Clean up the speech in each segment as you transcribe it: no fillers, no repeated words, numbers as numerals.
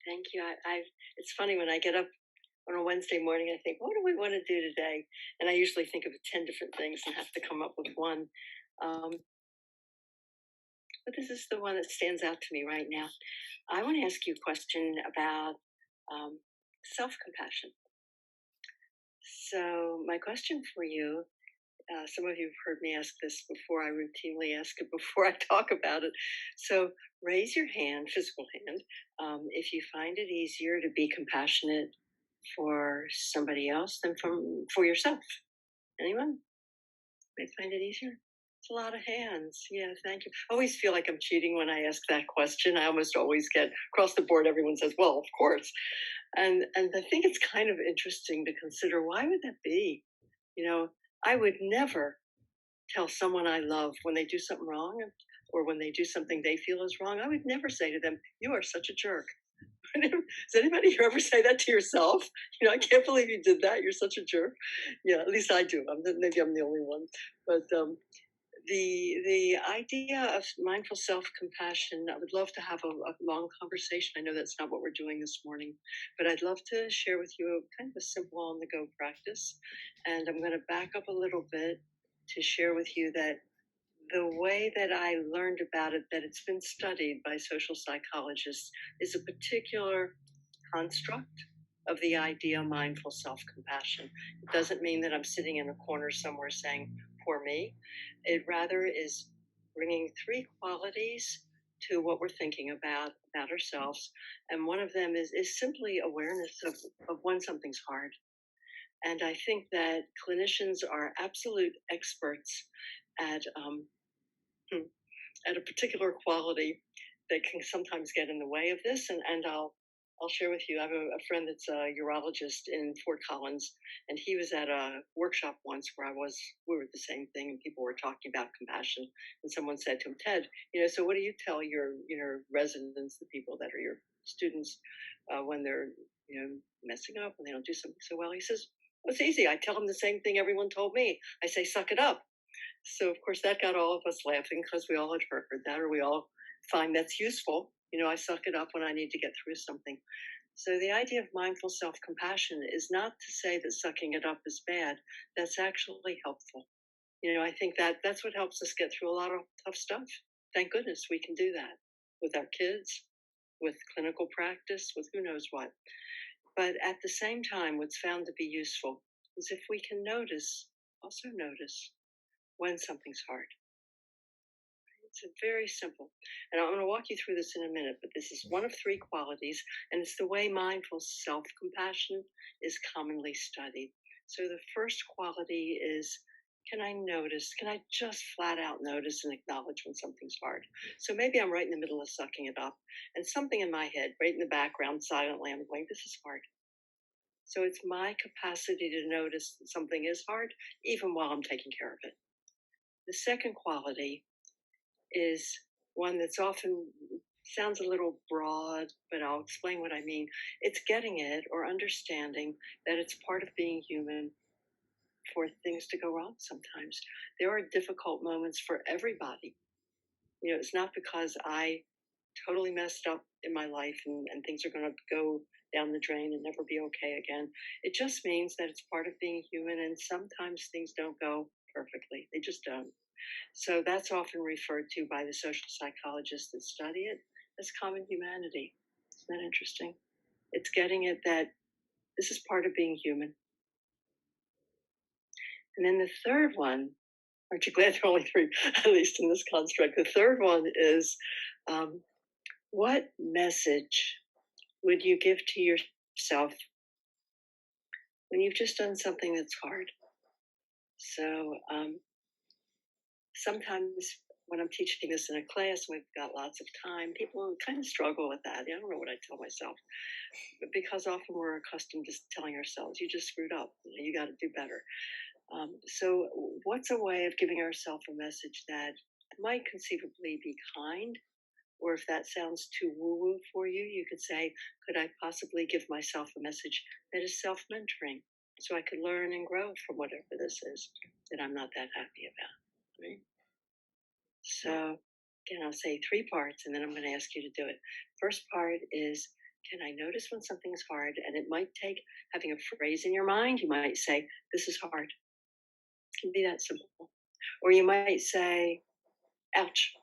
Thank you. It's funny when I get up on a Wednesday morning, I think, what do we want to do today? And I usually think of 10 different things and have to come up with one. Um, but this is the one that stands out to me right now. I want to ask you a question about um, self compassion. So, my question for you, some of you have heard me ask this before. I routinely ask it before I talk about it. So, raise your hand, physical hand, if you find it easier to be compassionate for somebody else than for yourself. Anyone? May find it easier? It's a lot of hands. Yeah, thank you. I always feel like I'm cheating when I ask that question. I almost always get across the board. Everyone says, "Well, of course," and I think it's kind of interesting to consider. Why would that be? You know, I would never tell someone I love when they do something wrong or when they do something they feel is wrong. I would never say to them, "You are such a jerk." Does anybody ever say that to yourself? I can't believe you did that. You're such a jerk. Yeah, at least I do. Maybe I'm the only one. But the idea of mindful self compassion, I would love to have a long conversation. I know that's not what we're doing this morning, but I'd love to share with you kind of a simple on the go practice. And I'm going to back up a little bit to share with you that the way that I learned about it, that it's been studied by social psychologists, is a particular construct of the idea mindful self compassion. It doesn't mean that I'm sitting in a corner somewhere saying, poor me. It rather is bringing three qualities to what we're thinking about ourselves. And one of them is simply awareness of when something's hard. And I think that clinicians are absolute experts at hmm, at a particular quality that can sometimes get in the way of this. And I'll share with you. I have a friend that's a urologist in Fort Collins, and he was at a workshop once where we were the same thing, and people were talking about compassion. And someone said to him, Ted, so what do you tell your residents, the people that are your students, when they're, messing up, when they don't do something so well? He says, well, it's easy. I tell them the same thing everyone told me. I say, suck it up. So, of course, that got all of us laughing because we all had heard that, or we all find that's useful. I suck it up when I need to get through something. So, the idea of mindful self compassion is not to say that sucking it up is bad. That's actually helpful. I think that's what helps us get through a lot of tough stuff. Thank goodness we can do that with our kids, with clinical practice, with who knows what. But at the same time, what's found to be useful is if we can also notice when something's hard. It's very simple. And I'm going to walk you through this in a minute, but this is one of three qualities, and it's the way mindful self compassion is commonly studied. So the first quality is, can I just flat out notice and acknowledge when something's hard? So maybe I'm right in the middle of sucking it up, and something in my head, right in the background, silently, I'm going, this is hard. So it's my capacity to notice that something is hard, even while I'm taking care of it. The second quality is one that's often sounds a little broad, but I'll explain what I mean. It's getting it or understanding that it's part of being human for things to go wrong sometimes. There are difficult moments for everybody. It's not because I totally messed up in my life and things are going to go down the drain and never be okay again. It just means that it's part of being human, and sometimes things don't go perfectly. They just don't. So that's often referred to by the social psychologists that study it as common humanity. Isn't that interesting? It's getting it that this is part of being human. And then the third one, aren't you glad there are only three, at least in this construct? The third one is, what message would you give to yourself when you've just done something that's hard? So sometimes when I'm teaching this in a class, we've got lots of time. People kind of struggle with that. I don't know what I tell myself, but because often we're accustomed to telling ourselves, "You just screwed up. You got to do better." So, what's a way of giving ourselves a message that might conceivably be kind? Or if that sounds too woo-woo for you, you could say, "Could I possibly give myself a message that is self-mentoring, so I could learn and grow from whatever this is that I'm not that happy about?" Right? So, again, I'll say three parts and then I'm going to ask you to do it. First part is, Can I notice when something's hard? And it might take having a phrase in your mind. You might say, "This is hard." It can be that simple. Or you might say, "Ouch."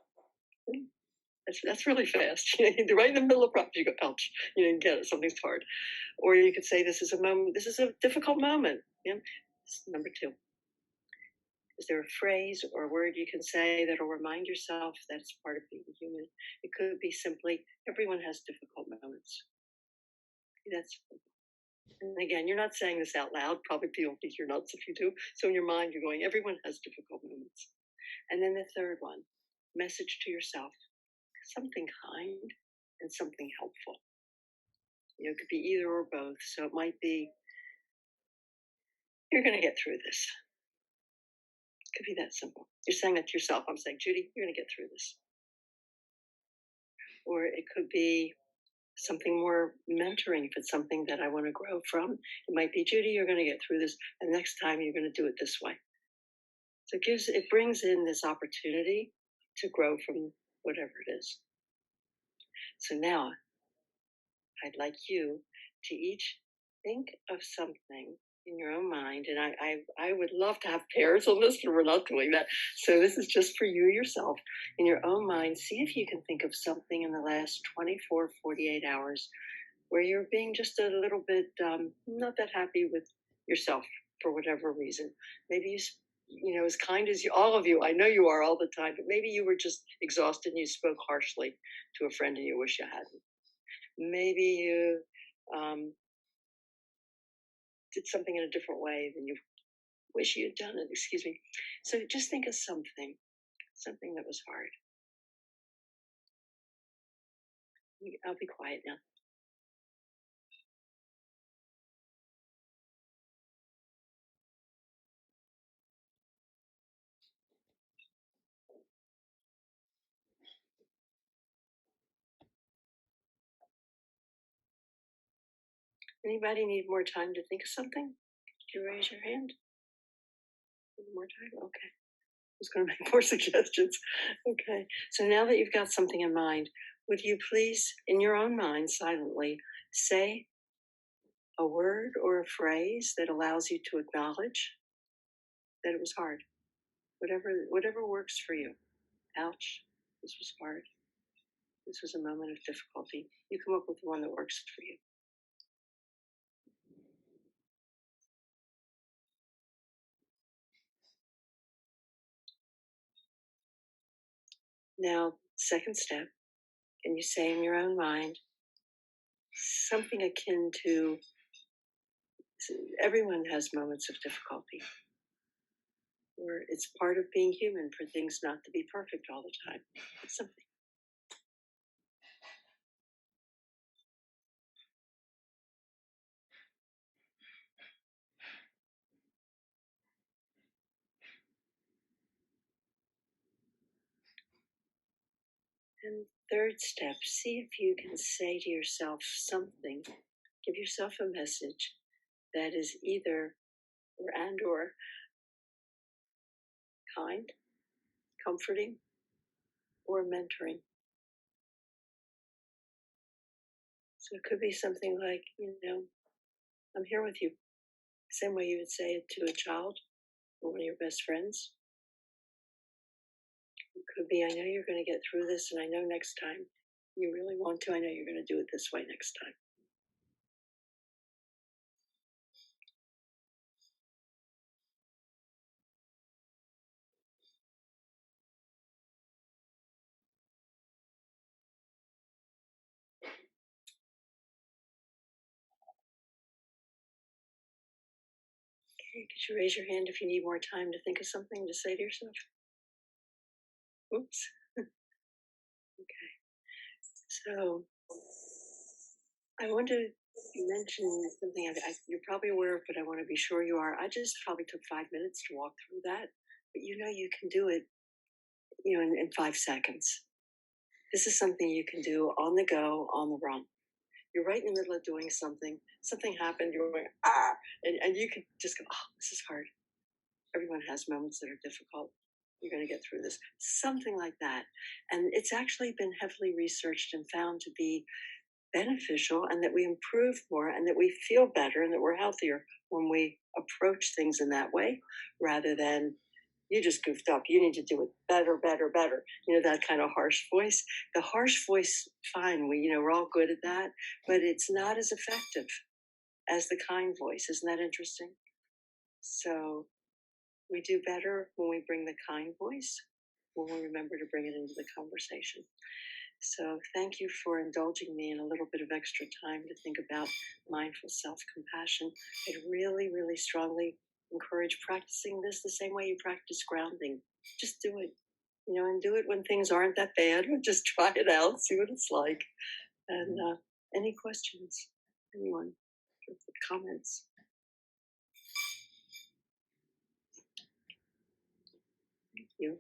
That's really fast. Right in the middle of practice, you go, "Ouch." You get it. Something's hard. Or you could say, "This is a moment. This is a difficult moment." Number two. Is there a phrase or a word you can say that'll remind yourself that it's part of being human? It could be simply, everyone has difficult moments. That's And again, you're not saying this out loud. Probably people think you're nuts if you do. So in your mind, you're going, everyone has difficult moments. And then the third one, message to yourself, something kind and something helpful. It could be either or both. So it might be, you're going to get through this. It could be that simple. You're saying that to yourself. I'm saying, Judy, you're going to get through this. Or it could be something more mentoring if it's something that I want to grow from. It might be, Judy, you're going to get through this. And next time you're going to do it this way. So it brings in this opportunity to grow from whatever it is. So now I'd like you to each think of something in your own mind. And I would love to have pairs on this, but we're not doing that. So this is just for you yourself. In your own mind, see if you can think of something in the last 24, 48 hours where you're being just a little bit not that happy with yourself for whatever reason. Maybe as kind as all of you, I know you are all the time, but maybe you were just exhausted and you spoke harshly to a friend and you wish you hadn't. Maybe you did something in a different way than you wish you had done it. Excuse me. So just think of something that was hard. I'll be quiet now. Anybody need more time to think of something? Did you raise your hand? More time? Okay. I was going to make more suggestions. Okay. So now that you've got something in mind, would you please, in your own mind, silently say a word or a phrase that allows you to acknowledge that it was hard? Whatever works for you. Ouch. This was hard. This was a moment of difficulty. You come up with the one that works for you. Now, second step, can you say in your own mind something akin to everyone has moments of difficulty, or it's part of being human for things not to be perfect all the time. It's something. And third step, see if you can say to yourself something, give yourself a message that is either or kind, comforting, or mentoring. So it could be something like, I'm here with you. Same way you would say it to a child or one of your best friends. It could be, I know you're going to get through this, and I know next time you really want to, I know you're going to do it this way next time. Okay, could you raise your hand if you need more time to think of something to say to yourself? Oops. Okay. So I want to mention something you're probably aware of, but I want to be sure you are. I just probably took 5 minutes to walk through that, but you can do it, in 5 seconds. This is something you can do on the go, on the run. You're right in the middle of doing something happened, you're going, and you could just go, oh, this is hard. Everyone has moments that are difficult. You're going to get through this. Something like that. And it's actually been heavily researched and found to be beneficial, and that we improve more, and that we feel better, and that we're healthier when we approach things in that way rather than you just goofed up. You need to do it better, better, better. That kind of harsh voice. The harsh voice, fine. We're all good at that, but it's not as effective as the kind voice. Isn't that interesting? So we do better when we bring the kind voice, when we remember to bring it into the conversation. So thank you for indulging me in a little bit of extra time to think about mindful self-compassion. I'd really, really strongly encourage practicing this the same way you practice grounding. Just do it, and do it when things aren't that bad. Just try it out, see what it's like. And any questions? Anyone? Comments? Thank you.